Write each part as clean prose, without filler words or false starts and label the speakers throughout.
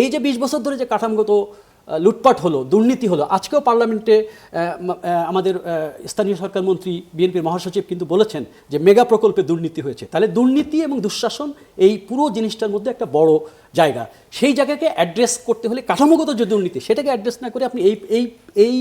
Speaker 1: এই যে 20 বছর ধরে যে কাঠামোগত লুটপাট হলো, দুর্নীতি হলো, আজকেও পার্লামেন্টে আমাদের স্থানীয় সরকার মন্ত্রী বিএনপির মহাসচিব কিন্তু বলেছেন যে মেগা প্রকল্পে দুর্নীতি হয়েছে। তাহলে দুর্নীতি এবং দুঃশাসন এই পুরো জিনিসটার মধ্যে একটা বড় জায়গা। সেই জায়গাকে অ্যাড্রেস করতে হলে কাঠামোগত যে দুর্নীতি সেটাকে অ্যাড্রেস না করে আপনি এই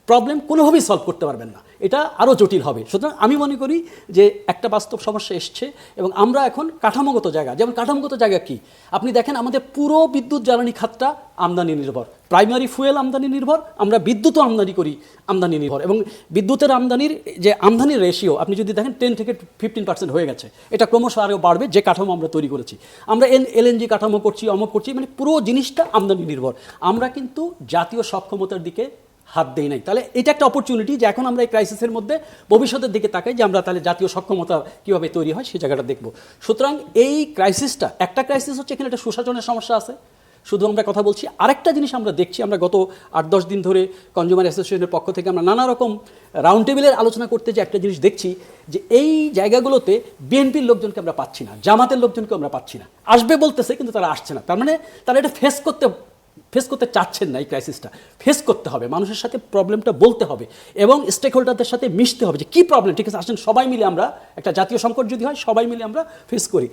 Speaker 1: প্রবলেম কোনোভাবেই সলভ করতে পারবেন না, এটা আরও জটিল হবে। সুতরাং আমি মনে করি যে একটা বাস্তব সমস্যা এসছে এবং আমরা এখন কাঠামোগত জায়গা, যেমন কাঠামোগত জায়গা কি আপনি দেখেন, আমাদের পুরো বিদ্যুৎ জ্বালানি খাতটা আমদানি নির্ভর, প্রাইমারি ফুয়েল আমদানি নির্ভর, আমরা বিদ্যুৎও আমদানি করি আমদানি নির্ভর, এবং বিদ্যুতের আমদানির রেশিও আপনি যদি দেখেন 10 থেকে 15% হয়ে গেছে। এটা ক্রমশ আরও বাড়বে যে কাঠামো আমরা তৈরি করেছি। আমরা এলএনজি কাঠামো করছি, অমক করছি, মানে পুরো জিনিসটা আমদানি নির্ভর। আমরা কিন্তু জাতীয় সক্ষমতার দিকে হাত দেই নাই। তাহলে এটা একটা অপরচুনিটি যে এখন আমরা এই ক্রাইসিসের মধ্যে ভবিষ্যতের দিকে তাকাই যে আমরা তাহলে জাতীয় সক্ষমতা কীভাবে তৈরি হয় সেই জায়গাটা দেখব। সুতরাং এই ক্রাইসিসটা একটা ক্রাইসিস হচ্ছে, এখানে একটা সুশাসনের সমস্যা আছে, শুধু আমরা কথা বলছি। আরেকটা জিনিস আমরা দেখছি, আমরা গত 8-10 দিন ধরে কনজিউমার অ্যাসোসিয়েশনের পক্ষ থেকে আমরা নানা রকম রাউন্ড টেবিলের আলোচনা করতে যে একটা জিনিস দেখছি যে এই জায়গাগুলোতে বিএনপির লোকজনকে আমরা পাচ্ছি না, জামাতের লোকজনকে আমরা পাচ্ছি না। আসবে বলতেছে কিন্তু তারা আসছে না। তার মানে তারা এটা ফেস করতে চাচ্ছেন না। এই ক্রাইসিসটা ফেস করতে হবে, মানুষের সাথে প্রবলেমটা বলতে হবে এবং স্টেক হোল্ডারদের সাথে মিশতে হবে যে কী প্রবলেম। ঠিক আছে, আসেন সবাই মিলে আমরা একটা জাতীয় সংকট যদি হয় সবাই মিলে আমরা ফেস করি।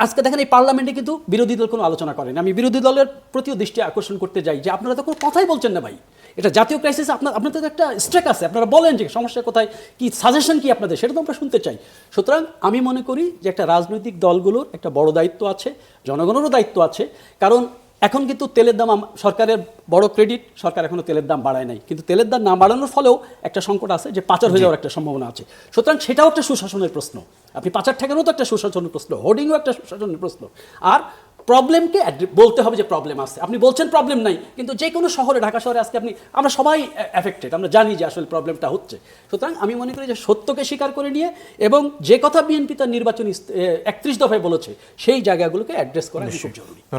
Speaker 1: আজকে দেখেন এই পার্লামেন্টে কিন্তু বিরোধী দল কোনো আলোচনা করেন। আমি বিরোধী দলের প্রতিও দৃষ্টি আকর্ষণ করতে যাই যে আপনারা তো কোনো কথাই বলছেন না ভাই, এটা জাতীয় ক্রাইসিস, আপনাদের তো একটা স্ট্রেক আছে, আপনারা বলেন যে সমস্যা কোথায়, কি সাজেশন কি আপনাদের, সেটা তো আমরা শুনতে চাই। সুতরাং আমি মনে করি যে একটা রাজনৈতিক দলগুলোর একটা বড় দায়িত্ব আছে, জনগণেরও দায়িত্ব আছে। কারণ এখন কিন্তু তেলের দাম, সরকারের বড় ক্রেডিট, সরকার এখনো তেলের দাম বাড়ায় নাই, কিন্তু তেলের দাম না বাড়ানোর ফলেও একটা সংকট আছে যে পাচার হয়ে যাওয়ার একটা সম্ভাবনা আছে। সুতরাং সেটাও একটা সুশাসনের প্রশ্ন, আপনি পাচার ঠেকানো তো একটা সুশাসনের প্রশ্ন, হোর্ডিংও একটা সুশাসনের প্রশ্ন। আর প্রবলেমকে বলতে হবে যে প্রবলেম আছে। আপনি বলছেন প্রবলেম নাই, কিন্তু যে কোনো শহরে, ঢাকা শহরে আজকে আমরা সবাই এফেক্টেড, আমরা জানি যে আসলে প্রবলেমটা হচ্ছে। সুতরাং আমি মনে করি যে সত্যকে স্বীকার করে নিয়ে এবং যে কথা বিএনপি তার নির্বাচনী 31 দফায় বলেছে সেই জায়গাগুলোকে অ্যাড্রেস করা খুব জরুরি।